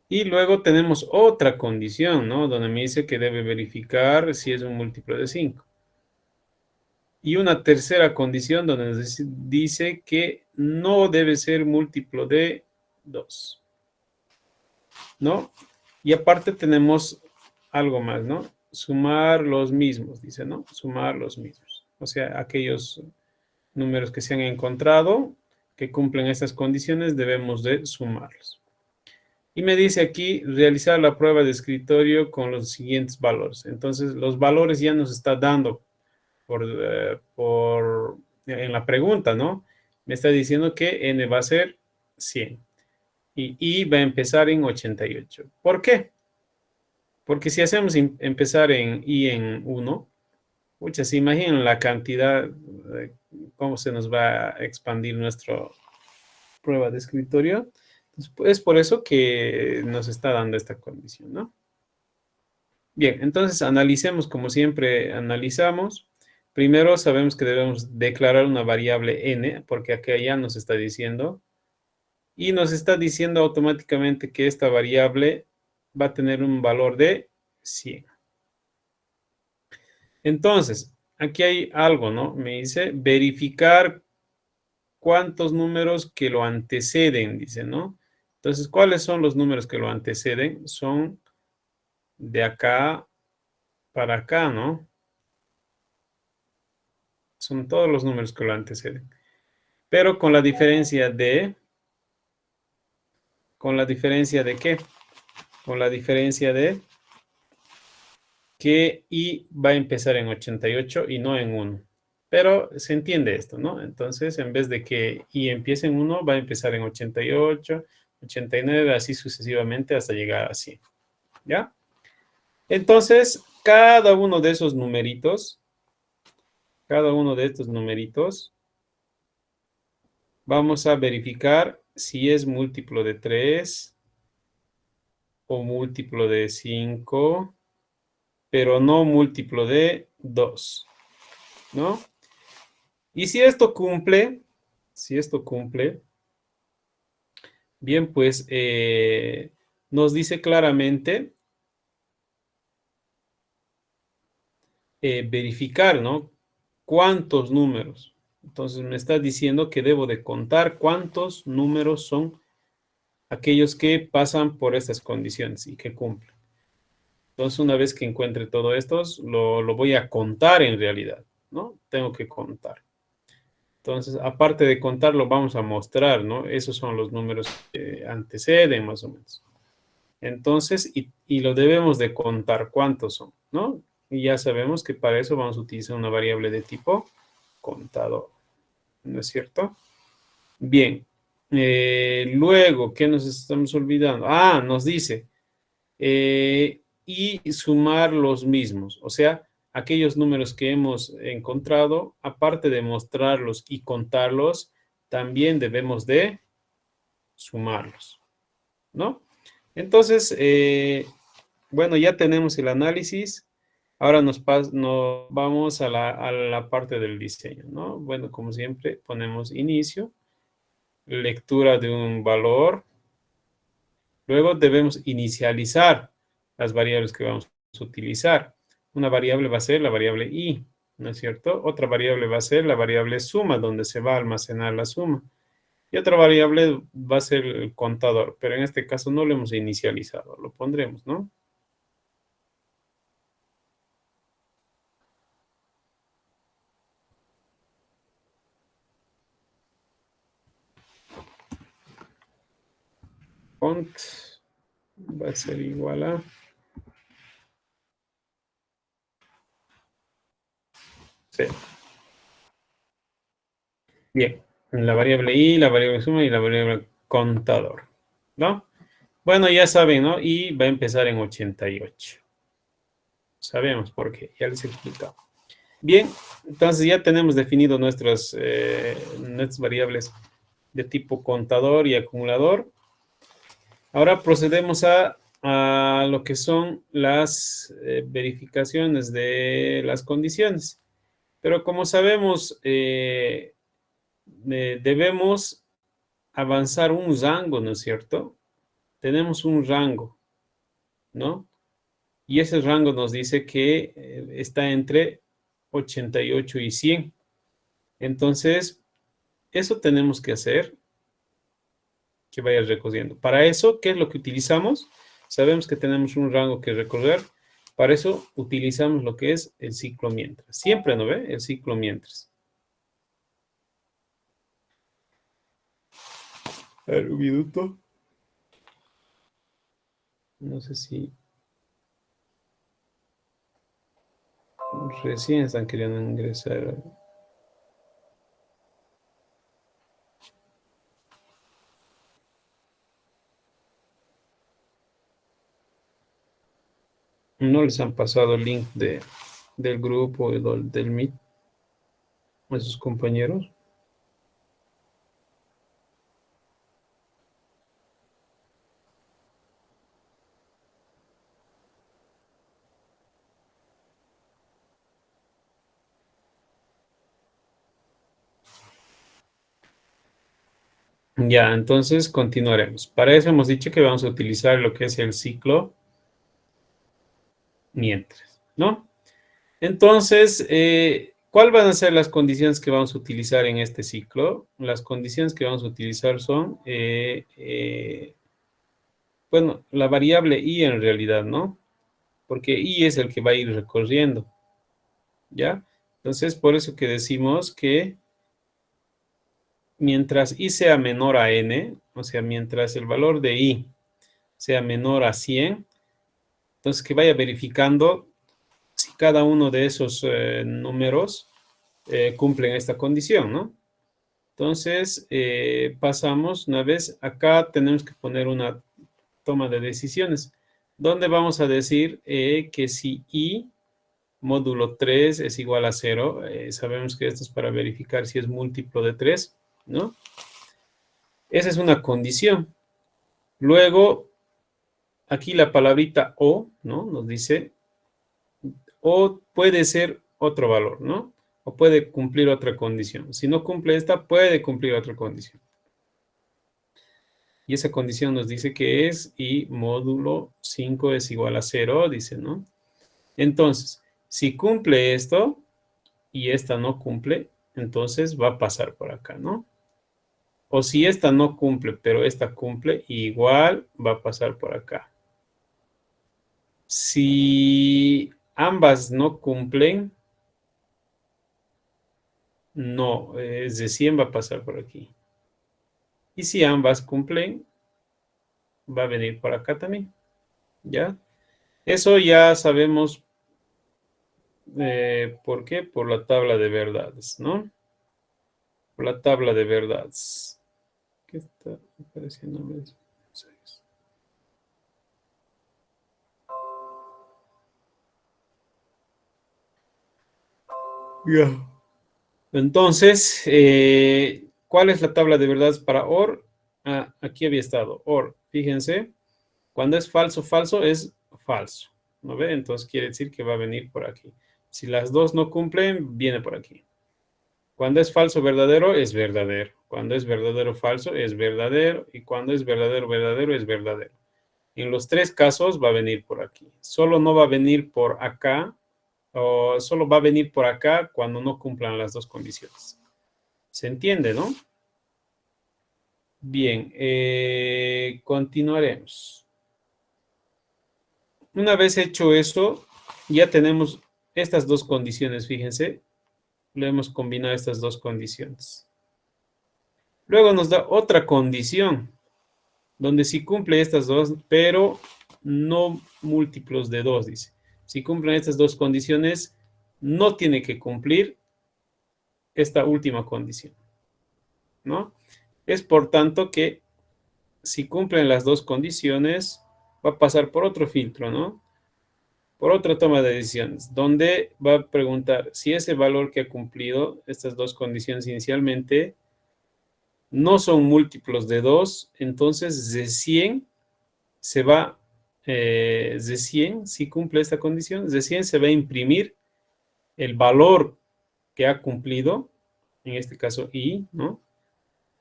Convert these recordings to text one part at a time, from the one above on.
Y luego tenemos otra condición, ¿no? Donde me dice que debe verificar si es un múltiplo de 5. Y una tercera condición donde nos dice que no debe ser múltiplo de 2, ¿no? Y aparte tenemos algo más, ¿no? Sumar los mismos, dice, ¿no? Sumar los mismos. O sea, aquellos números que se han encontrado que cumplen estas condiciones debemos de sumarlos. Y me dice aquí realizar la prueba de escritorio con los siguientes valores. Entonces, los valores ya nos está dando en la pregunta, ¿no? Me está diciendo que n va a ser 100 y i va a empezar en 88. ¿Por qué? Porque si hacemos empezar en i en 1, muchas, se imaginan la cantidad, cómo se nos va a expandir nuestra prueba de escritorio. Entonces, es por eso que nos está dando esta condición, ¿no? Bien, entonces analicemos como siempre analizamos. Primero sabemos que debemos declarar una variable n, porque acá ya nos está diciendo, y nos está diciendo automáticamente que esta variable va a tener un valor de 100. Entonces, aquí hay algo, ¿no? Me dice verificar cuántos números que lo anteceden, dice, ¿no? Entonces, ¿cuáles son los números que lo anteceden? Son de acá para acá, ¿no? Son todos los números que lo anteceden. Pero ¿con la diferencia de qué? Con la diferencia de que i va a empezar en 88 y no en 1. Pero se entiende esto, ¿no? Entonces, en vez de que i empiece en 1, va a empezar en 88, 89, así sucesivamente hasta llegar a 100. ¿Ya? Entonces, cada uno de estos numeritos, vamos a verificar si es múltiplo de 3 o múltiplo de 5, pero no múltiplo de 2, ¿no? Y si esto cumple, bien, pues nos dice claramente verificar, ¿no? ¿Cuántos números? Entonces me está diciendo que debo de contar cuántos números son aquellos que pasan por estas condiciones y que cumplen. Entonces, una vez que encuentre todo esto, lo voy a contar en realidad, ¿no? Tengo que contar. Entonces, aparte de contarlo, vamos a mostrar, ¿no? Esos son los números que anteceden, más o menos. Entonces, y lo debemos de contar cuántos son, ¿no? Y ya sabemos que para eso vamos a utilizar una variable de tipo contador, ¿no es cierto? Bien. Luego, ¿qué nos estamos olvidando? Ah, nos dice, y sumar los mismos, o sea, aquellos números que hemos encontrado, aparte de mostrarlos y contarlos, también debemos de sumarlos, ¿no? Entonces, bueno, ya tenemos el análisis. Ahora nos vamos a la parte del diseño, ¿no? Bueno, como siempre, ponemos inicio, lectura de un valor. Luego debemos inicializar las variables que vamos a utilizar. Una variable va a ser la variable i, ¿no es cierto? Otra variable va a ser la variable suma, donde se va a almacenar la suma. Y otra variable va a ser el contador, pero en este caso no lo hemos inicializado, lo pondremos, ¿no? Cont va a ser igual a 0. Bien, la variable i, la variable suma y la variable contador, ¿no? Bueno, ya saben, ¿no? Y va a empezar en 88. Sabemos por qué, ya les he explicado. Bien, entonces ya tenemos definido nuestras variables de tipo contador y acumulador. Ahora procedemos a lo que son las verificaciones de las condiciones. Pero como sabemos, debemos avanzar un rango, ¿no es cierto? tenemos un rango, ¿no? Y ese rango nos dice que está entre 88 y 100. Entonces, eso tenemos que hacer, que vaya recorriendo. Para eso, ¿qué es lo que utilizamos? Sabemos que tenemos un rango que recorrer. Para eso utilizamos lo que es el ciclo mientras. Siempre, ¿no ve? El ciclo mientras. A ver, un minuto. No sé si recién están queriendo ingresar. No les han pasado el link del grupo del Meet a sus compañeros. Ya, entonces continuaremos. Para eso hemos dicho que vamos a utilizar lo que es el ciclo mientras, ¿no? Entonces, ¿cuáles van a ser las condiciones que vamos a utilizar en este ciclo? Las condiciones que vamos a utilizar son, bueno, la variable i en realidad, ¿no? Porque i es el que va a ir recorriendo, ¿ya? Entonces, por eso que decimos que mientras i sea menor a n, o sea, mientras el valor de i sea menor a 100, entonces que vaya verificando si cada uno de esos números cumplen esta condición, ¿no? Entonces, pasamos una vez, acá tenemos que poner una toma de decisiones, donde vamos a decir que si i módulo 3 es igual a 0, sabemos que esto es para verificar si es múltiplo de 3, ¿no? Esa es una condición. Luego, aquí la palabrita o, ¿no? Nos dice, o puede ser otro valor, ¿no? O puede cumplir otra condición. Si no cumple esta, puede cumplir otra condición. Y esa condición nos dice que es y módulo 5 es igual a 0, dice, ¿no? Entonces, si cumple esto y esta no cumple, entonces va a pasar por acá, ¿no? O si esta no cumple, pero esta cumple, igual va a pasar por acá. Si ambas no cumplen, no, es de 100 va a pasar por aquí. Y si ambas cumplen, va a venir por acá también, ¿ya? Eso ya sabemos por qué, por la tabla de verdades, ¿no? Por la tabla de verdades. ¿Qué está apareciendo? Ya. Entonces, ¿cuál es la tabla de verdades para OR? Ah, aquí había estado. OR, fíjense, cuando es falso, falso, es falso. ¿No ve? Entonces quiere decir que va a venir por aquí. Si las dos no cumplen, viene por aquí. Cuando es falso, verdadero, es verdadero. Cuando es verdadero, falso, es verdadero. Y cuando es verdadero, verdadero, es verdadero. En los tres casos va a venir por aquí. Solo no va a venir por acá, o solo va a venir por acá cuando no cumplan las dos condiciones. ¿Se entiende, no? Bien, continuaremos. Una vez hecho eso, ya tenemos estas dos condiciones, fíjense. Le hemos combinado estas dos condiciones. Luego nos da otra condición, donde si cumple estas dos, pero no múltiplos de 2, dice. Si cumplen estas dos condiciones, no tiene que cumplir esta última condición, ¿no? Es por tanto que si cumplen las dos condiciones, va a pasar por otro filtro, ¿no? Por otra toma de decisiones, donde va a preguntar si ese valor que ha cumplido estas dos condiciones inicialmente no son múltiplos de 2, entonces de 100 se va, de 100, si cumple esta condición, de 100 se va a imprimir el valor que ha cumplido, en este caso i, ¿no?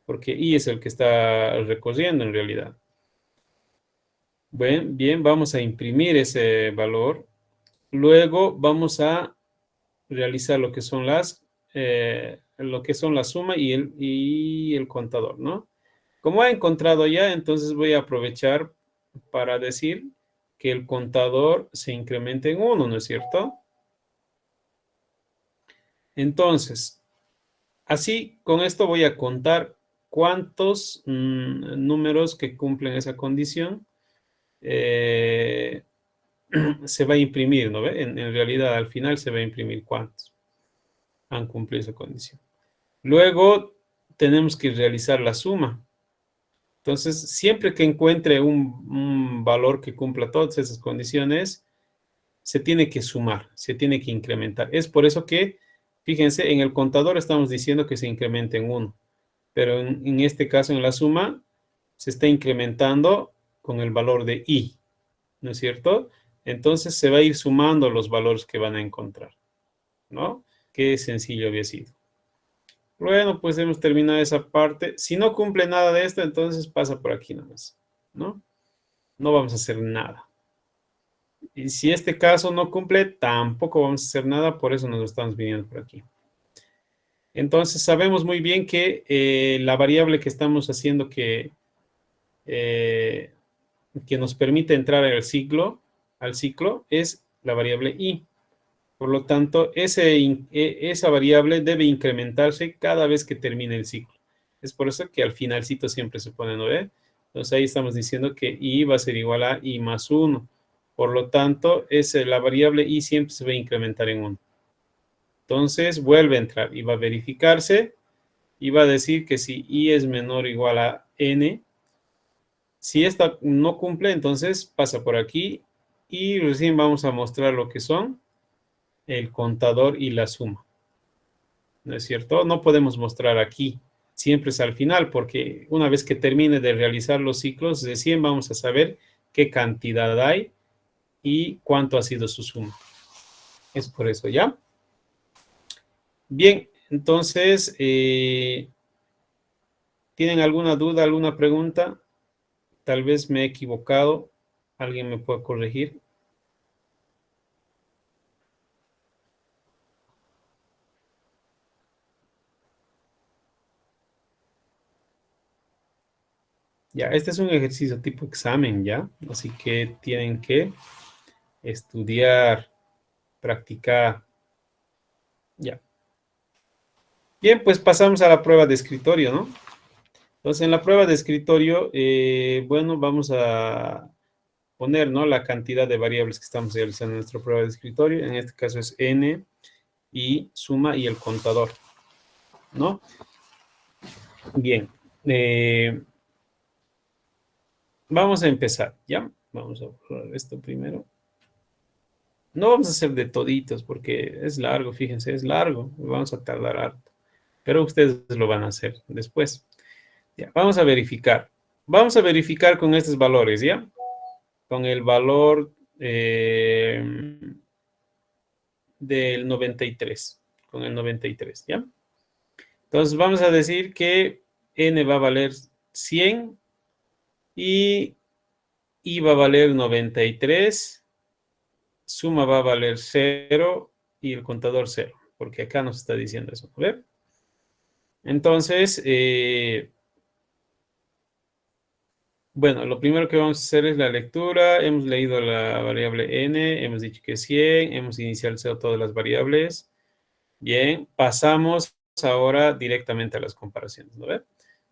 Porque i es el que está recorriendo en realidad. Bien, vamos a imprimir ese valor. Luego vamos a realizar lo que son la suma y el contador, ¿no? Como ha encontrado ya, entonces voy a aprovechar para decir que el contador se incremente en 1, ¿no es cierto? Entonces, así con esto voy a contar cuántos números que cumplen esa condición eh, se va a imprimir, ¿no ve? En realidad, al final se va a imprimir cuántos han cumplido esa condición. Luego tenemos que realizar la suma. Entonces, siempre que encuentre un valor que cumpla todas esas condiciones, se tiene que sumar, se tiene que incrementar. Es por eso que, fíjense, en el contador estamos diciendo que se incremente en 1, pero en este caso, en la suma, se está incrementando con el valor de i, ¿no es cierto? Entonces, se va a ir sumando los valores que van a encontrar, ¿no? Qué sencillo había sido. Bueno, pues hemos terminado esa parte. Si no cumple nada de esto, entonces pasa por aquí nomás, ¿no? No vamos a hacer nada. Y si este caso no cumple, tampoco vamos a hacer nada, por eso nos estamos viniendo por aquí. Entonces sabemos muy bien que la variable que estamos haciendo eh, que nos permite entrar al ciclo es la variable i. Por lo tanto, esa variable debe incrementarse cada vez que termine el ciclo. Es por eso que al finalcito siempre se pone 9. Entonces ahí estamos diciendo que i va a ser igual a i más 1. Por lo tanto, la variable i siempre se va a incrementar en 1. Entonces vuelve a entrar y va a verificarse y va a decir que si i es menor o igual a n, si esta no cumple, entonces pasa por aquí y recién vamos a mostrar lo que son el contador y la suma. ¿No es cierto? No podemos mostrar aquí, siempre es al final, porque una vez que termine de realizar los ciclos, recién vamos a saber qué cantidad hay y cuánto ha sido su suma. Es por eso, ¿ya? Bien, entonces, ¿tienen alguna duda, alguna pregunta? Tal vez me he equivocado. ¿Alguien me puede corregir? Ya, este es un ejercicio tipo examen, ¿ya? Así que tienen que estudiar, practicar, ya. Bien, pues pasamos a la prueba de escritorio, ¿no? Entonces, en la prueba de escritorio, bueno, vamos a poner, ¿no? La cantidad de variables que estamos realizando en nuestra prueba de escritorio. En este caso es n y suma y el contador, ¿no? Bien. Vamos a empezar, ¿ya? Vamos a borrar esto primero. No vamos a hacer de toditos porque es largo, fíjense, es largo. Vamos a tardar harto. Pero ustedes lo van a hacer después. Ya, vamos a verificar. Vamos a verificar con estos valores, ¿ya? Con el valor del 93. Con el 93, ¿ya? Entonces vamos a decir que n va a valer 100 y i va a valer 93, suma va a valer 0 y el contador 0, porque acá nos está diciendo eso, ¿no? ¿Ver? Entonces, bueno, lo primero que vamos a hacer es la lectura. Hemos leído la variable n, hemos dicho que es 100, hemos inicializado todas las variables. Bien, pasamos ahora directamente a las comparaciones, ¿no ve?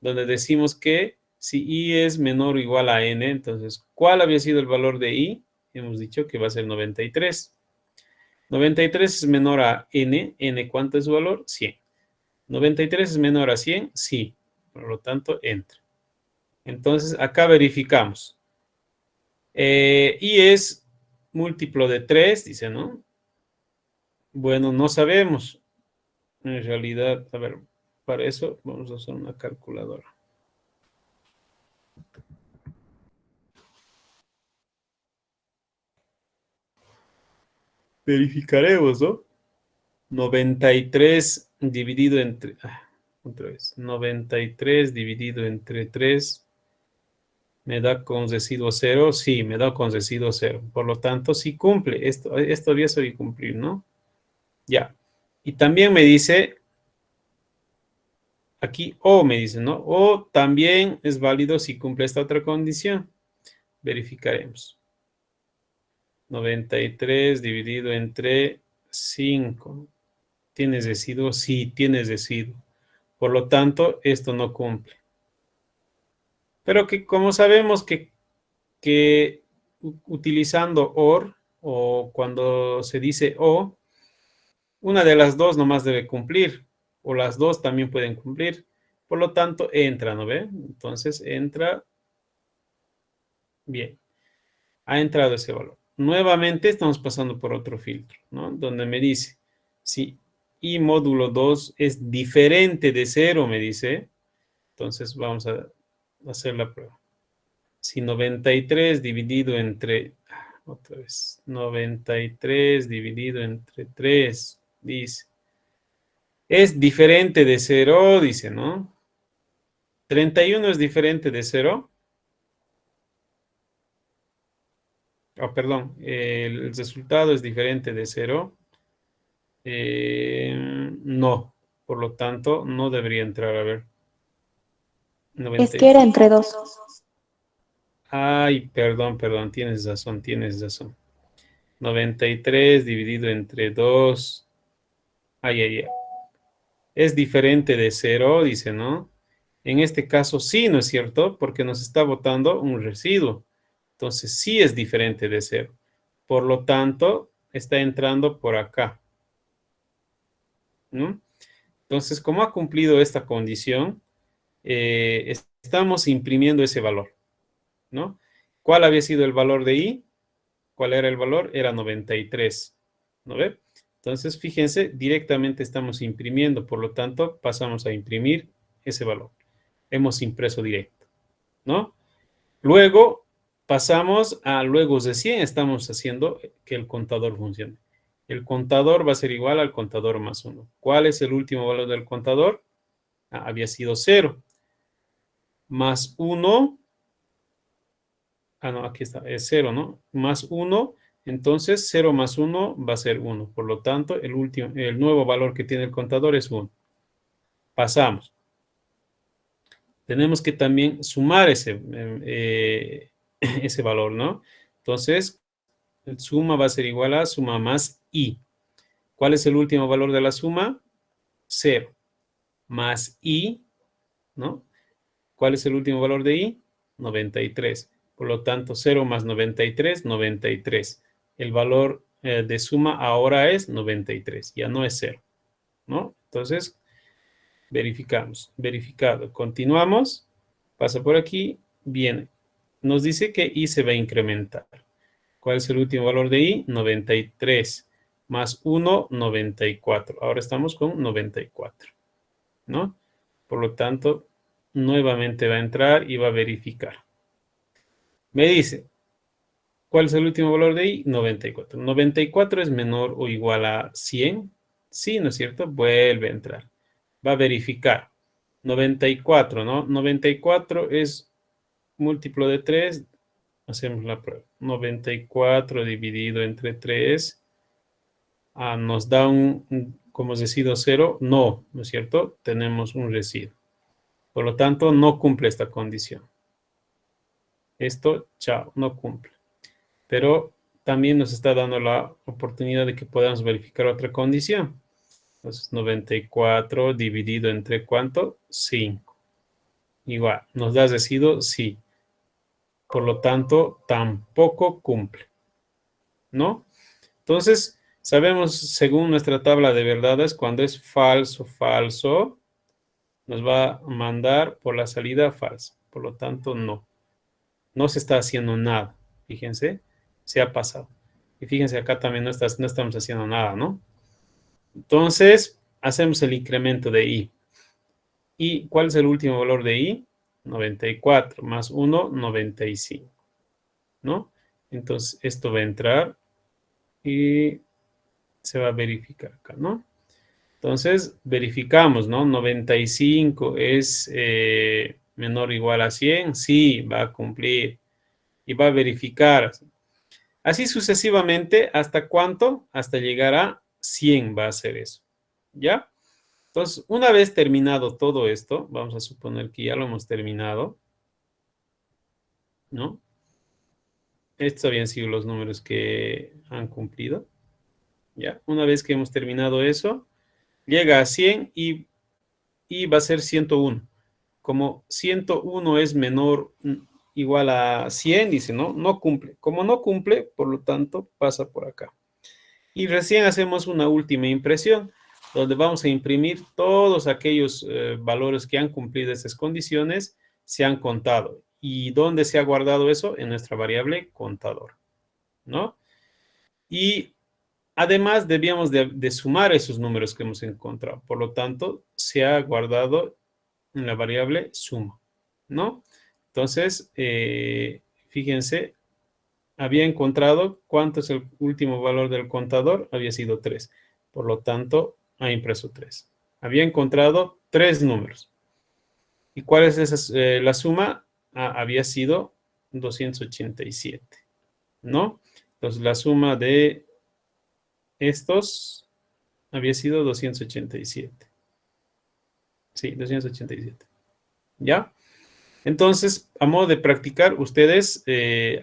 Donde decimos que si i es menor o igual a n, entonces, ¿cuál había sido el valor de i? Hemos dicho que va a ser 93. 93 es menor a n. ¿N cuánto es su valor? 100. 93 es menor a 100, sí. Por lo tanto, entra. Entonces, acá verificamos. Y es múltiplo de 3, dice, ¿no? Bueno, no sabemos. En realidad, a ver, para eso vamos a usar una calculadora. Verificaremos, ¿no? 93 dividido entre... otra vez. 93 dividido entre 3 ¿Me da con residuo cero? Sí, me da con residuo cero. Por lo tanto, sí cumple. Esto había sabido cumplir, ¿no? Ya. Y también me dice, aquí o me dice, ¿no? O también es válido si cumple esta otra condición. Verificaremos. 93 dividido entre 5. ¿Tienes residuo? Sí, tienes residuo. Por lo tanto, esto no cumple. Pero que como sabemos que utilizando OR o cuando se dice O, una de las dos nomás debe cumplir, o las dos también pueden cumplir. Por lo tanto, entra, ¿no ve? Entonces, entra, bien, ha entrado ese valor. Nuevamente estamos pasando por otro filtro, ¿no? Donde me dice, si I módulo 2 es diferente de cero, me dice, entonces vamos a hacer la prueba. Si 93 dividido entre, otra vez, 93 dividido entre 3, dice, es diferente de cero, dice, ¿no? 31 es diferente de cero. Perdón, el resultado es diferente de cero. No, por lo tanto, no debería entrar. A ver, Es 90. que era entre dos. Ay, perdón, perdón, tienes razón, tienes razón. 93 dividido entre 2. Ay, ay, ay. Es diferente de cero, dice, ¿no? En este caso sí, ¿no es cierto? Porque nos está botando un residuo. Entonces sí es diferente de cero. Por lo tanto, está entrando por acá, ¿no? Entonces, como ha cumplido esta condición, estamos imprimiendo ese valor, ¿no? ¿Cuál había sido el valor de I? ¿Cuál era el valor? Era 93, ¿no ve? Entonces, fíjense, directamente estamos imprimiendo, por lo tanto, pasamos a imprimir ese valor. Hemos impreso directo, ¿no? Luego pasamos a, luego recién estamos haciendo que el contador funcione. El contador va a ser igual al contador más 1. ¿Cuál es el último valor del contador? Había sido 0. Más 1. No, aquí está, es 0, ¿no? Más 1. Entonces 0 más 1 va a ser 1. Por lo tanto, el nuevo valor que tiene el contador es 1. Pasamos. Tenemos que también sumar ese valor, ¿no? Entonces, el suma va a ser igual a suma más I. ¿Cuál es el último valor de la suma? 0. Más I, ¿no? ¿Cuál es el último valor de I? 93. Por lo tanto, 0 más 93, 93. El valor de suma ahora es 93, ya no es 0, ¿no? Entonces, verificamos. Verificado. Continuamos. Pasa por aquí. Viene. Nos dice que I se va a incrementar. ¿Cuál es el último valor de I? 93. Más 1, 94. Ahora estamos con 94, ¿no? Por lo tanto, nuevamente va a entrar y va a verificar. Me dice, ¿cuál es el último valor de I? 94. 94 es menor o igual a 100. Sí, ¿no es cierto? Vuelve a entrar. Va a verificar. 94, ¿no? 94 es múltiplo de 3. Hacemos la prueba. 94 dividido entre 3. Nos da como residuo 0. No, ¿no es cierto? Tenemos un residuo. Por lo tanto, no cumple esta condición. Esto, chao, no cumple. Pero también nos está dando la oportunidad de que podamos verificar otra condición. Entonces, 94 dividido entre ¿cuánto? 5. Igual, ¿nos da residuo? Sí. Por lo tanto, tampoco cumple, ¿no? Entonces, sabemos, según nuestra tabla de verdades, cuando es falso, falso, nos va a mandar por la salida falsa. Por lo tanto, no. No se está haciendo nada. Fíjense, se ha pasado. Y fíjense, acá también no estamos haciendo nada, ¿no? Entonces, hacemos el incremento de I. ¿Y cuál es el último valor de I? 94 más 1, 95, ¿no? Entonces, esto va a entrar y se va a verificar acá, ¿no? Entonces, verificamos, ¿no? 95 es menor o igual a 100, sí, va a cumplir y va a verificar. Así sucesivamente, ¿hasta cuánto? Hasta llegar a 100 va a ser eso, ¿ya? Entonces, una vez terminado todo esto, vamos a suponer que ya lo hemos terminado, ¿no? Estos habían sido los números que han cumplido, ¿ya? Una vez que hemos terminado eso, llega a 100 y va a ser 101. Como 101 es menor igual a 100, dice, ¿no? No cumple. Como no cumple, por lo tanto, pasa por acá. Y recién hacemos una última impresión, donde vamos a imprimir todos aquellos valores que han cumplido esas condiciones, se han contado. ¿Y dónde se ha guardado eso? En nuestra variable contador, ¿no? Y además debíamos de sumar esos números que hemos encontrado. Por lo tanto, se ha guardado en la variable suma, ¿no? Entonces, fíjense, había encontrado cuánto es el último valor del contador, había sido 3. Por lo tanto, ha impreso 3. Había encontrado 3 números. ¿Y cuál es la suma? Había sido 287, ¿no? Entonces, la suma de estos había sido 287. Sí, 287. ¿Ya? Entonces, a modo de practicar, ustedes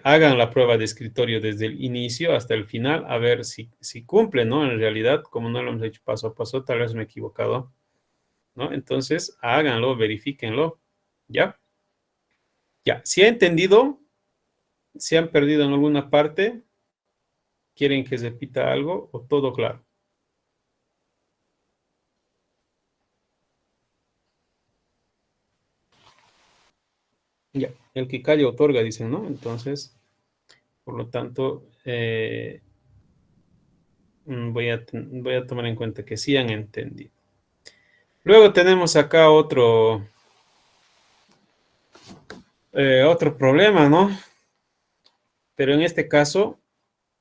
hagan la prueba de escritorio desde el inicio hasta el final, a ver si cumple, ¿no? En realidad, como no lo hemos hecho paso a paso, tal vez me he equivocado, ¿no? Entonces, háganlo, verifíquenlo, ¿ya? Ya, si ha entendido, si han perdido en alguna parte, quieren que repita algo o todo claro. Ya, el que calla otorga, dicen, ¿no? Entonces, por lo tanto, voy a tomar en cuenta que sí han entendido. Luego tenemos acá otro problema, ¿no? Pero en este caso,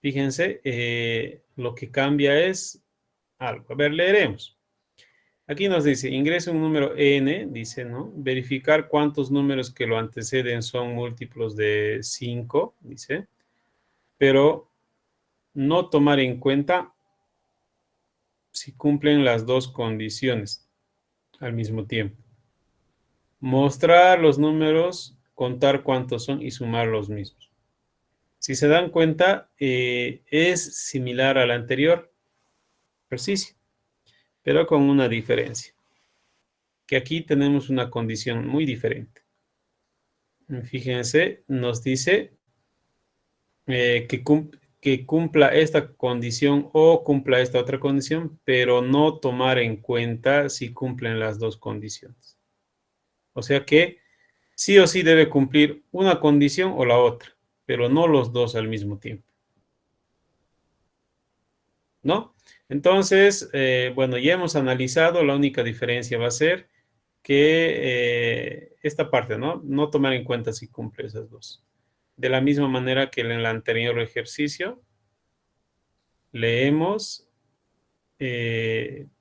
fíjense, lo que cambia es algo. A ver, leeremos. Aquí nos dice, ingresa un número n, dice, ¿no? Verificar cuántos números que lo anteceden son múltiplos de 5, dice, pero no tomar en cuenta si cumplen las dos condiciones al mismo tiempo. Mostrar los números, contar cuántos son y sumar los mismos. Si se dan cuenta, es similar al anterior ejercicio, pero con una diferencia, que aquí tenemos una condición muy diferente. Fíjense, nos dice que cumpla esta condición o cumpla esta otra condición, pero no tomar en cuenta si cumplen las dos condiciones. O sea que sí o sí debe cumplir una condición o la otra, pero no los dos al mismo tiempo, ¿no? Entonces, bueno, ya hemos analizado, la única diferencia va a ser que esta parte, ¿no? No tomar en cuenta si cumple esas dos. De la misma manera que en el anterior ejercicio, leemos,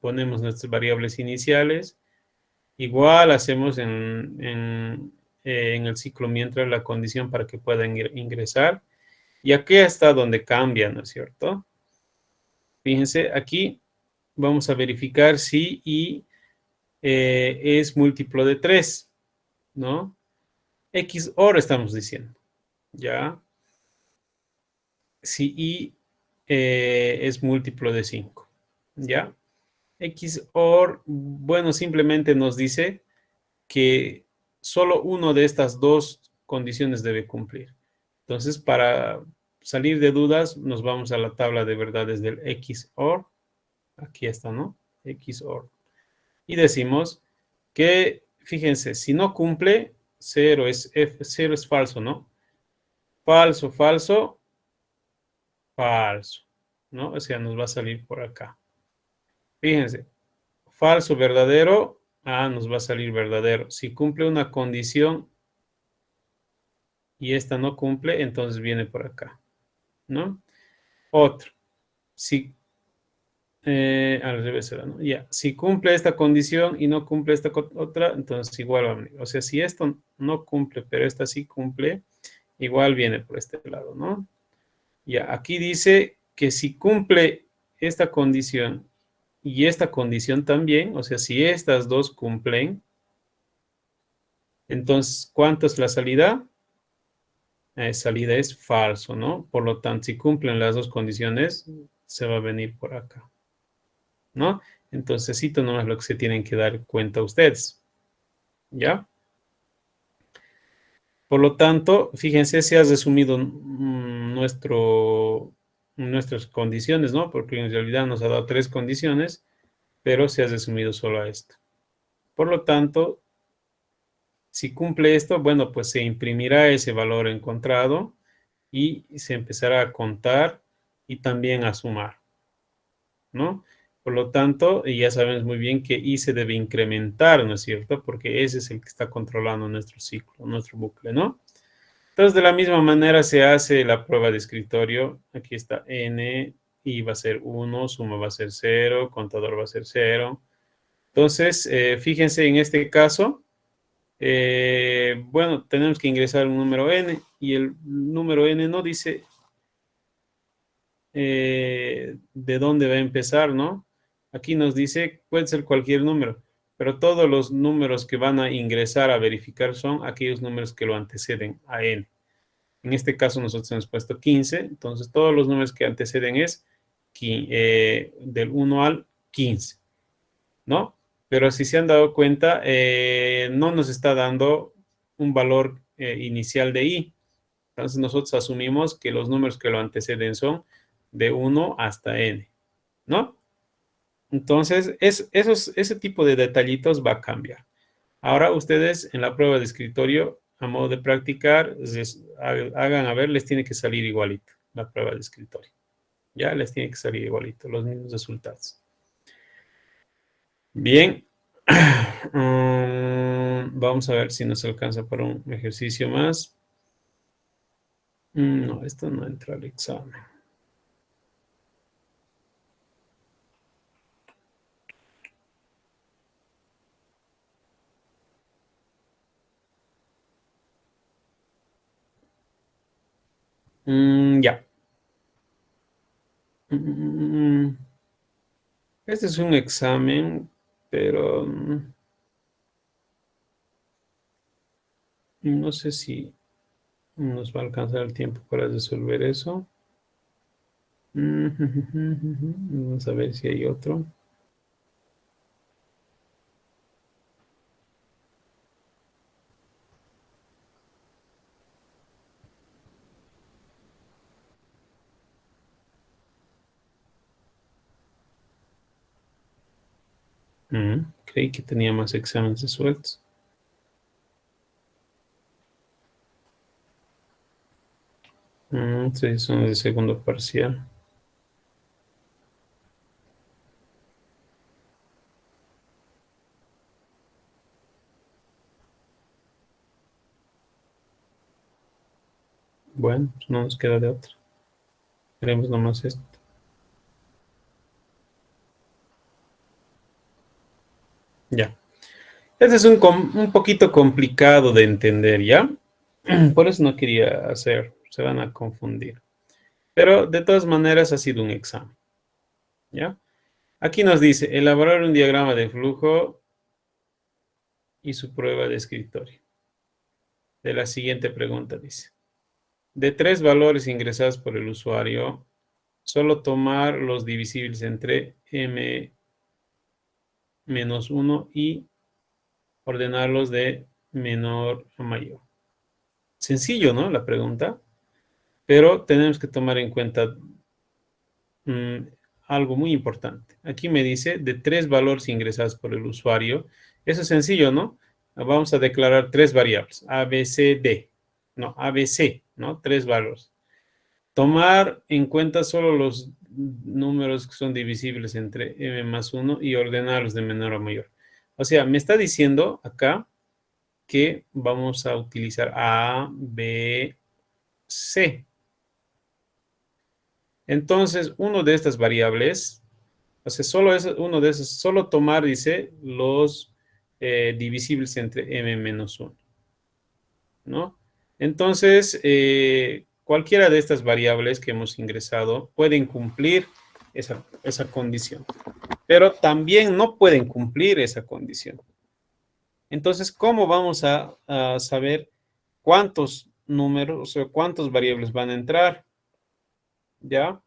ponemos nuestras variables iniciales, igual hacemos en el ciclo mientras la condición para que puedan ingresar, y aquí está donde cambia, ¿no es cierto? Fíjense, aquí vamos a verificar si y es múltiplo de 3, ¿no? XOR estamos diciendo, ¿ya? Si y es múltiplo de 5, ¿ya? XOR, bueno, simplemente nos dice que solo uno de estas dos condiciones debe cumplir. Entonces, para salir de dudas, nos vamos a la tabla de verdades del XOR. Aquí está, ¿no? XOR. Y decimos que, fíjense, si no cumple, 0 es falso, ¿no? Falso, falso, falso, ¿no? O sea, nos va a salir por acá. Fíjense, falso, verdadero, nos va a salir verdadero. Si cumple una condición y esta no cumple, entonces viene por acá, ¿no? Otro. Si Al revés será, ¿no? Ya, si cumple esta condición y no cumple esta otra, entonces igual va a venir. O sea, si esto no cumple, pero esta sí cumple, igual viene por este lado, ¿no? Ya, aquí dice que si cumple esta condición y esta condición también, o sea, si estas dos cumplen, entonces, ¿cuánto es la salida? Salida es falso, ¿no? Por lo tanto, si cumplen las dos condiciones, se va a venir por acá, ¿no? Entonces, cito nomás lo que se tienen que dar cuenta ustedes, ¿ya? Por lo tanto, fíjense si has resumido nuestras condiciones, ¿no? Porque en realidad nos ha dado tres condiciones, pero se ha resumido solo a esto. Por lo tanto, si cumple esto, bueno, pues se imprimirá ese valor encontrado y se empezará a contar y también a sumar, ¿no? Por lo tanto, y ya sabemos muy bien que I se debe incrementar, ¿no es cierto? Porque ese es el que está controlando nuestro ciclo, nuestro bucle, ¿no? Entonces, de la misma manera se hace la prueba de escritorio. Aquí está n, I va a ser 1, suma va a ser 0, contador va a ser 0. Entonces, fíjense en este caso, bueno, tenemos que ingresar un número n y el número n no dice de dónde va a empezar, ¿no? Aquí nos dice, puede ser cualquier número, pero todos los números que van a ingresar a verificar son aquellos números que lo anteceden a n. En este caso nosotros hemos puesto 15, entonces todos los números que anteceden es del 1 al 15, ¿no? Pero si se han dado cuenta, no nos está dando un valor inicial de i. Entonces nosotros asumimos que los números que lo anteceden son de 1 hasta n, ¿no? Entonces, ese tipo de detallitos va a cambiar. Ahora ustedes en la prueba de escritorio, a modo de practicar, hagan a ver, les tiene que salir igualito la prueba de escritorio. Ya les tiene que salir igualito, los mismos resultados. Bien. Vamos a ver si nos alcanza para un ejercicio más. No, esto no entra al examen. Ya. Este es un examen, pero no sé si nos va a alcanzar el tiempo para resolver eso. Vamos a ver si hay otro. Creí que tenía más exámenes sueltos. Sí, son de segundo parcial. Bueno, pues no nos queda de otra. Veremos nomás esto. Ya. Este es un poquito complicado de entender, ¿ya? Por eso no quería hacer, se van a confundir. Pero de todas maneras ha sido un examen, ¿ya? Aquí nos dice, elaborar un diagrama de flujo y su prueba de escritorio. De la siguiente pregunta dice, de tres valores ingresados por el usuario, solo tomar los divisibles entre m menos 1 y ordenarlos de menor a mayor. Sencillo, ¿no? La pregunta, pero tenemos que tomar en cuenta mm, algo muy importante. Aquí me dice de tres valores ingresados por el usuario. Eso es sencillo, ¿no? Vamos a declarar tres variables, A, B, C, D. No, A, B, C, ¿no? Tres valores. Tomar en cuenta solo los números que son divisibles entre m más 1 y ordenarlos de menor a mayor. O sea, me está diciendo acá que vamos a utilizar A, B, C. Entonces, uno de estas variables O sea, solo es uno de esos, solo tomar, dice, los divisibles entre m menos 1, ¿no? Entonces, cualquiera de estas variables que hemos ingresado pueden cumplir esa condición, pero también no pueden cumplir esa condición. Entonces, ¿cómo vamos a saber cuántos números o cuántas variables van a entrar? ¿Ya?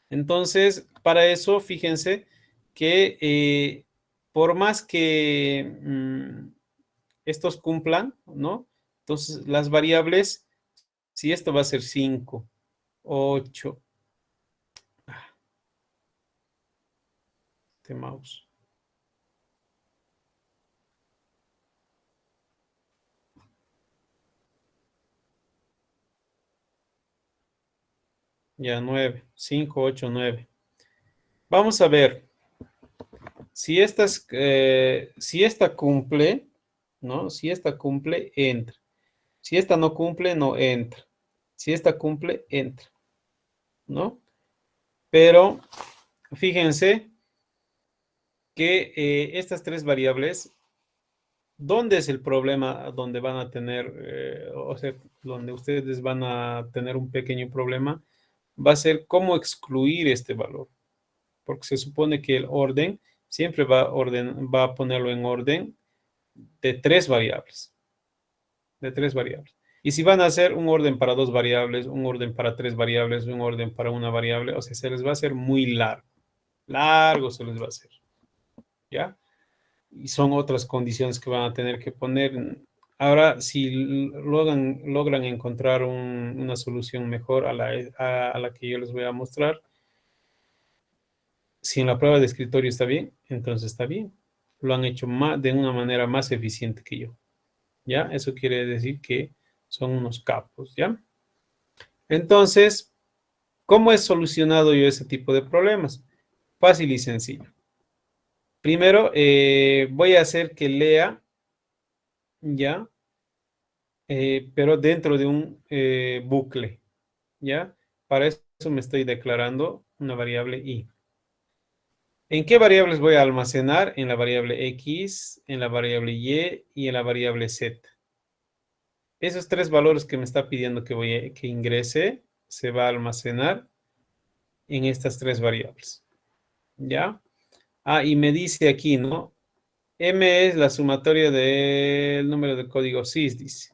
Entonces, para eso, fíjense que por más que estos cumplan, ¿no? Entonces, las variables, si esto va a ser 5, 8, este mouse. Ya 9, 5, 8, 9. Vamos a ver si si esta cumple, ¿no? Si esta cumple, entra. Si esta no cumple, no entra. Si esta cumple, entra, ¿no? Pero fíjense que estas tres variables, ¿dónde es el problema donde van a tener, o sea, donde ustedes van a tener un pequeño problema? Va a ser cómo excluir este valor, porque se supone que el orden siempre va a ponerlo en orden de tres variables, de tres variables. Y si van a hacer un orden para dos variables, un orden para tres variables, un orden para una variable, o sea, se les va a hacer muy largo, largo se les va a hacer, ¿ya? Y son otras condiciones que van a tener que poner. Ahora, si logran encontrar una solución mejor a la que yo les voy a mostrar, si en la prueba de escritorio está bien, entonces está bien. Lo han hecho de una manera más eficiente que yo, ¿ya? Eso quiere decir que son unos capos, ¿ya? Entonces, ¿cómo he solucionado yo ese tipo de problemas? Fácil y sencillo. Primero, voy a hacer que lea, ¿ya? Pero dentro de un bucle, ¿ya? Para eso me estoy declarando una variable i. ¿En qué variables voy a almacenar? En la variable x, en la variable y en la variable z. Esos tres valores que me está pidiendo que ingrese, se va a almacenar en estas tres variables, ¿ya? Ah, y me dice aquí, ¿no? M es la sumatoria del número de código SIS, dice.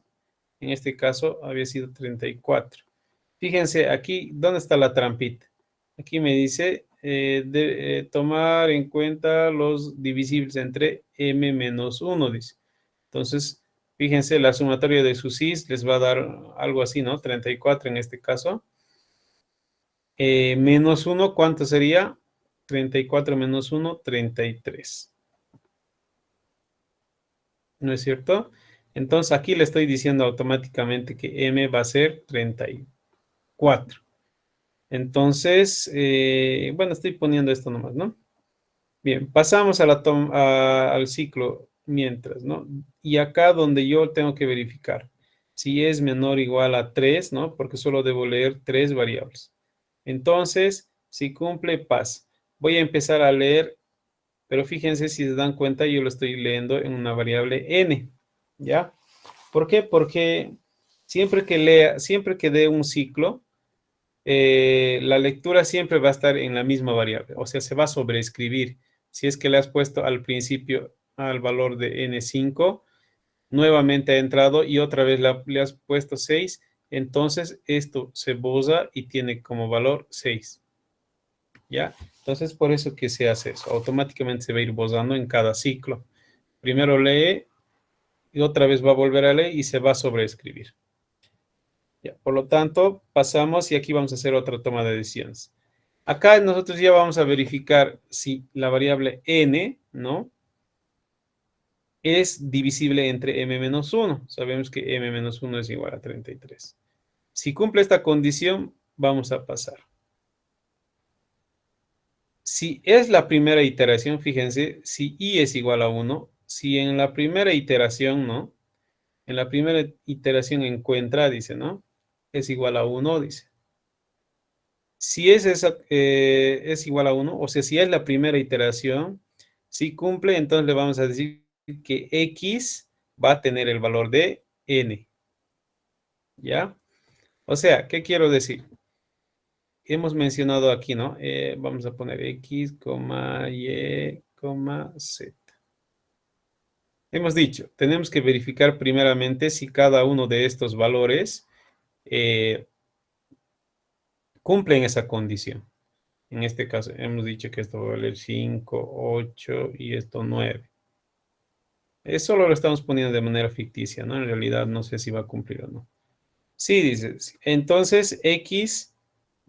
En este caso había sido 34. Fíjense aquí, ¿dónde está la trampita? Aquí me dice tomar en cuenta los divisibles entre m menos 1, dice. Entonces, fíjense, la sumatoria de sus sis les va a dar algo así, ¿no? 34 en este caso. Menos 1, ¿cuánto sería? 34 menos 1, 33. ¿No es cierto? Entonces, aquí le estoy diciendo automáticamente que m va a ser 34. Entonces, bueno, estoy poniendo esto nomás, ¿no? Bien, pasamos al ciclo mientras, ¿no? Y acá donde yo tengo que verificar si es menor o igual a 3, ¿no? Porque solo debo leer tres variables. Entonces, si cumple, pasa. Voy a empezar a leer, pero fíjense si se dan cuenta, yo lo estoy leyendo en una variable n, ¿ya? ¿Por qué? Porque siempre que dé un ciclo, la lectura siempre va a estar en la misma variable, o sea, se va a sobreescribir. Si es que le has puesto al principio al valor de n5, nuevamente ha entrado y otra vez le has puesto 6, entonces esto se borra y tiene como valor 6. ¿Ya? Entonces, por eso que se hace eso. Automáticamente se va a ir borrando en cada ciclo. Primero lee y otra vez va a volver a leer y se va a sobreescribir. Ya, por lo tanto, pasamos y aquí vamos a hacer otra toma de decisiones. Acá nosotros ya vamos a verificar si la variable n, ¿no? Es divisible entre m-1. Sabemos que m-1 es igual a 33. Si cumple esta condición, vamos a pasar. Si es la primera iteración, fíjense, si i es igual a 1, si en la primera iteración, ¿no? En la primera iteración encuentra, dice, ¿no? Es igual a 1, dice. Si es igual a 1, o sea, si es la primera iteración, si cumple, entonces le vamos a decir que X va a tener el valor de N. ¿Ya? O sea, ¿qué quiero decir? Hemos mencionado aquí, ¿no? Vamos a poner X, Y, Z. Hemos dicho, tenemos que verificar primeramente si cada uno de estos valores cumplen esa condición. En este caso, hemos dicho que esto va a valer 5, 8 y esto 9. Eso lo estamos poniendo de manera ficticia, ¿no? En realidad no sé si va a cumplir o no. Sí, dice. Entonces, X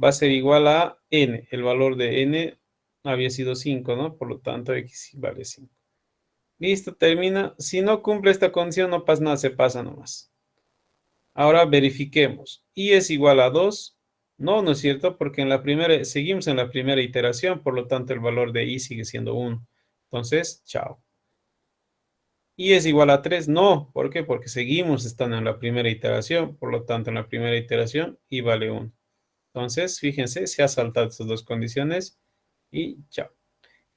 va a ser igual a N. El valor de N había sido 5, ¿no? Por lo tanto, X vale 5. Listo, termina. Si no cumple esta condición, no pasa nada, se pasa nomás. Ahora verifiquemos. Y es igual a 2. No, no es cierto, porque seguimos en la primera iteración, por lo tanto el valor de I sigue siendo 1. Entonces, chao. Y es igual a 3. No, ¿por qué? Porque seguimos estando en la primera iteración, por lo tanto en la primera iteración I vale 1. Entonces, fíjense, se ha saltado estas dos condiciones y chao.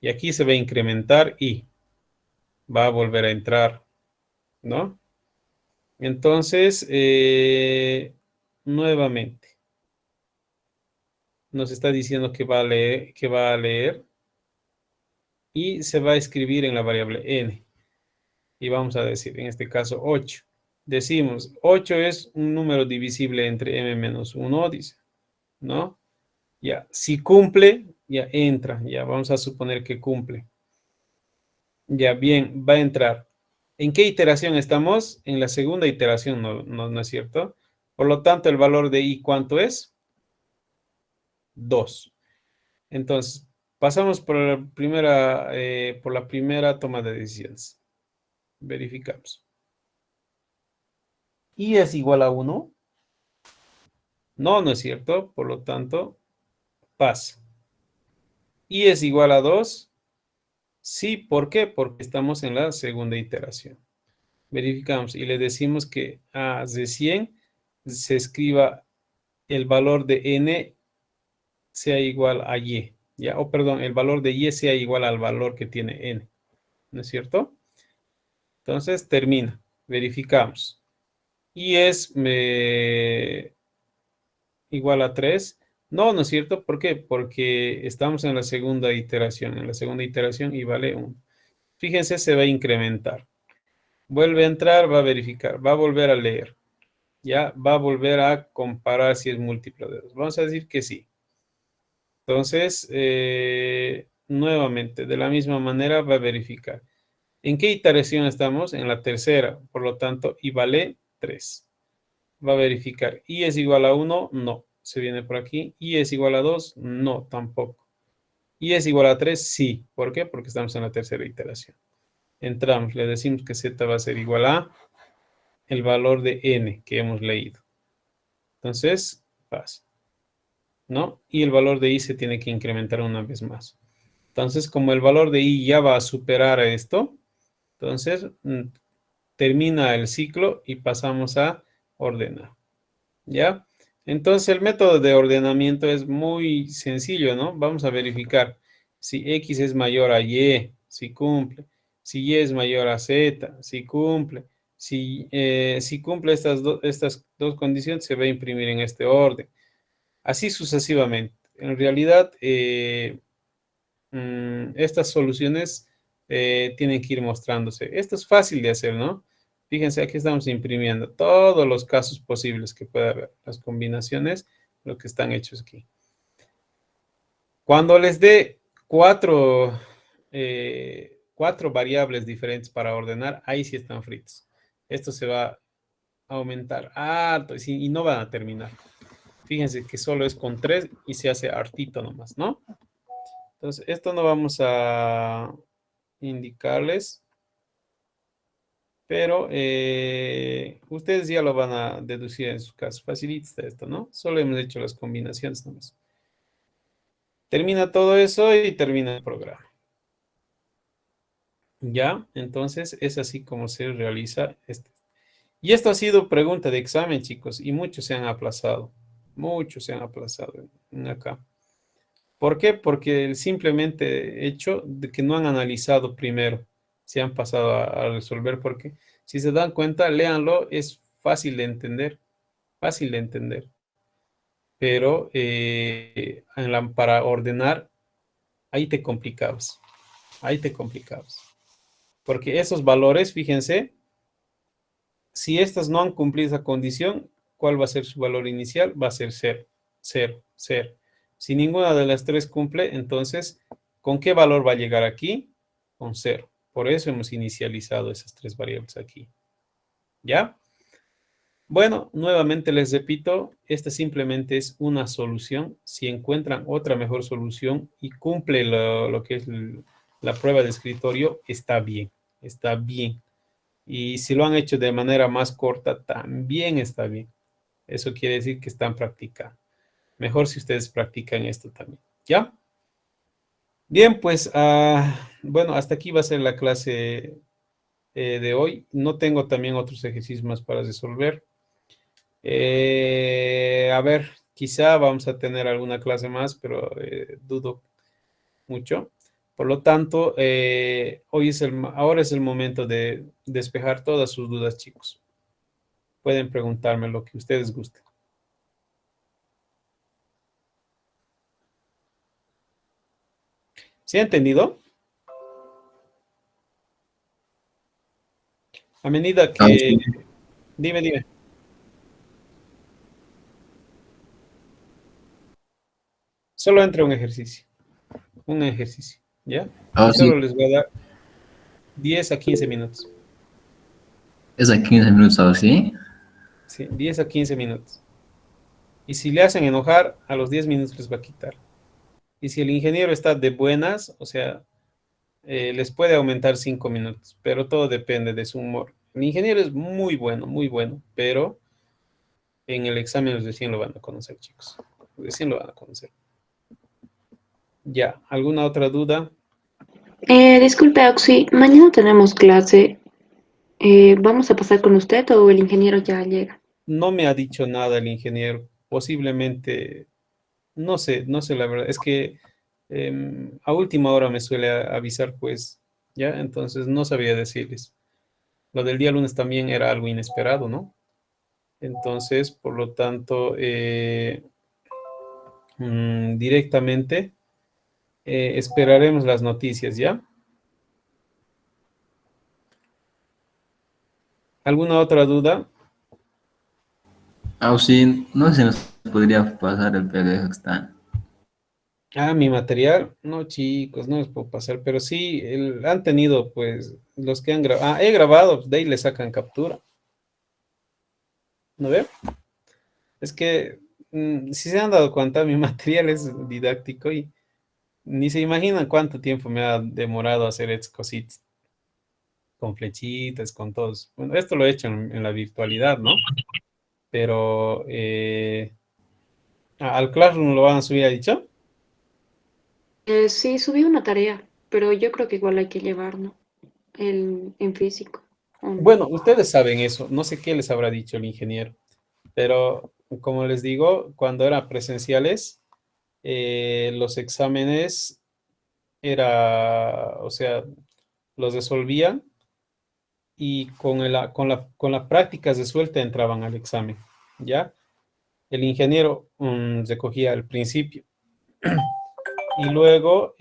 Y aquí se va a incrementar I. Va a volver a entrar, ¿no? Entonces, nuevamente, nos está diciendo que va a leer y se va a escribir en la variable n. Y vamos a decir, en este caso, 8. Decimos, 8 es un número divisible entre m menos 1, dice, ¿no? Ya, si cumple, ya entra, ya vamos a suponer que cumple. Ya, bien, va a entrar. ¿En qué iteración estamos? En la segunda iteración, ¿no es cierto? Por lo tanto, el valor de i, ¿cuánto es? 2. Entonces, pasamos por la primera toma de decisiones. Verificamos. ¿Y es igual a 1? No, no es cierto. Por lo tanto, pasa. ¿Y es igual a 2? Sí, ¿por qué? Porque estamos en la segunda iteración. Verificamos y le decimos que a de 100 se escriba el valor de n sea igual a y, ¿ya? O perdón, el valor de y sea igual al valor que tiene n, ¿no es cierto? Entonces termina, verificamos. Y es igual a 3. No, no es cierto. ¿Por qué? Porque estamos en la segunda iteración. En la segunda iteración y vale 1. Fíjense, se va a incrementar. Vuelve a entrar, va a verificar, va a volver a leer. Ya va a volver a comparar si es múltiplo de 2. Vamos a decir que sí. Entonces, nuevamente, de la misma manera va a verificar. ¿En qué iteración estamos? En la tercera. Por lo tanto, y vale 3. Va a verificar. ¿Y es igual a 1? No. Se viene por aquí. ¿Y es igual a 2? No, tampoco. ¿Y es igual a 3? Sí. ¿Por qué? Porque estamos en la tercera iteración. Entramos, le decimos que z va a ser igual a el valor de n que hemos leído. Entonces, pasa, ¿no? Y el valor de i se tiene que incrementar una vez más. Entonces, como el valor de i ya va a superar a esto, entonces termina el ciclo y pasamos a ordenar. ¿Ya? Entonces, el método de ordenamiento es muy sencillo, ¿no? Vamos a verificar si x es mayor a y, si cumple. Si y es mayor a z, si cumple. Si cumple estas dos condiciones, se va a imprimir en este orden. Así sucesivamente. En realidad, estas soluciones tienen que ir mostrándose. Esto es fácil de hacer, ¿no? Fíjense, aquí estamos imprimiendo todos los casos posibles que pueda haber, las combinaciones, lo que están hechos aquí. Cuando les dé cuatro variables diferentes para ordenar, ahí sí están fritos. Esto se va a aumentar y no van a terminar. Fíjense que solo es con 3 y se hace hartito nomás, ¿no? Entonces, esto no vamos a indicarles, pero ustedes ya lo van a deducir en su caso. Facilita esto, ¿no? Solo hemos hecho las combinaciones nomás. Termina todo eso y termina el programa. Ya, entonces es así como se realiza este. Y esto ha sido pregunta de examen, chicos, y muchos se han aplazado. Muchos se han aplazado en acá. ¿Por qué? Porque el simplemente hecho de que no han analizado primero, se han pasado a resolver, porque si se dan cuenta, léanlo, es fácil de entender, pero para ordenar, ahí te complicabas, porque esos valores, fíjense, si estas no han cumplido esa condición, ¿cuál va a ser su valor inicial? Va a ser cero, cero, cero. Si ninguna de las tres cumple, entonces, ¿con qué valor va a llegar aquí? Con cero. Por eso hemos inicializado esas tres variables aquí. ¿Ya? Bueno, nuevamente les repito, esta simplemente es una solución. Si encuentran otra mejor solución y cumple lo que es la prueba de escritorio, está bien, está bien. Y si lo han hecho de manera más corta, también está bien. Eso quiere decir que están practicando. Mejor si ustedes practican esto también. ¿Ya? Bien, pues, bueno, hasta aquí va a ser la clase de hoy. No tengo también otros ejercicios más para resolver. A ver, quizá vamos a tener alguna clase más, pero dudo mucho. Por lo tanto, ahora es el momento de despejar todas sus dudas, chicos. Pueden preguntarme lo que ustedes gusten. ¿Sí ha entendido? A medida Ah, que... sí. Dime, dime. Solo entra un ejercicio, ¿ya? Y Ah, sí. solo les voy a dar 10 a 15 minutos. Es a 15 minutos ahora, ¿sí? Sí, 10 a 15 minutos. Y si le hacen enojar, a los 10 minutos les va a quitar. Y si el ingeniero está de buenas, o sea, les puede aumentar 5 minutos, pero todo depende de su humor. El ingeniero es muy bueno, pero en el examen recién lo van a conocer, chicos. Recién lo van a conocer. Ya, ¿alguna otra duda? Disculpe, Oxy, mañana tenemos clase. ¿Vamos a pasar con usted o el ingeniero ya llega? No me ha dicho nada el ingeniero. Posiblemente, no sé la verdad. Es que a última hora me suele avisar, pues, ya, entonces no sabía decirles. Lo del día lunes también era algo inesperado, ¿no? Entonces, por lo tanto, directamente esperaremos las noticias, ¿ya? ¿Alguna otra duda? Ah, sí. No sé si nos podría pasar el PDF que está. Mi material. No, chicos, no les puedo pasar, pero sí, han tenido, pues, los que han grabado. He grabado, de ahí le sacan captura. ¿No ve? Es que, si se han dado cuenta, mi material es didáctico y ni se imaginan cuánto tiempo me ha demorado hacer estas cositas, con flechitas, con todos. Bueno, esto lo he hecho en la virtualidad, ¿no? Pero al Classroom lo van a subir, ¿ha dicho? Sí, subí una tarea, pero yo creo que igual hay que llevar, ¿no? En físico, ¿o no? Bueno, ustedes saben eso, no sé qué les habrá dicho el ingeniero, pero como les digo, cuando eran presenciales, los exámenes o sea, los resolvían y con la práctica resuelta entraban al examen, ¿ya? El ingeniero recogía al principio y luego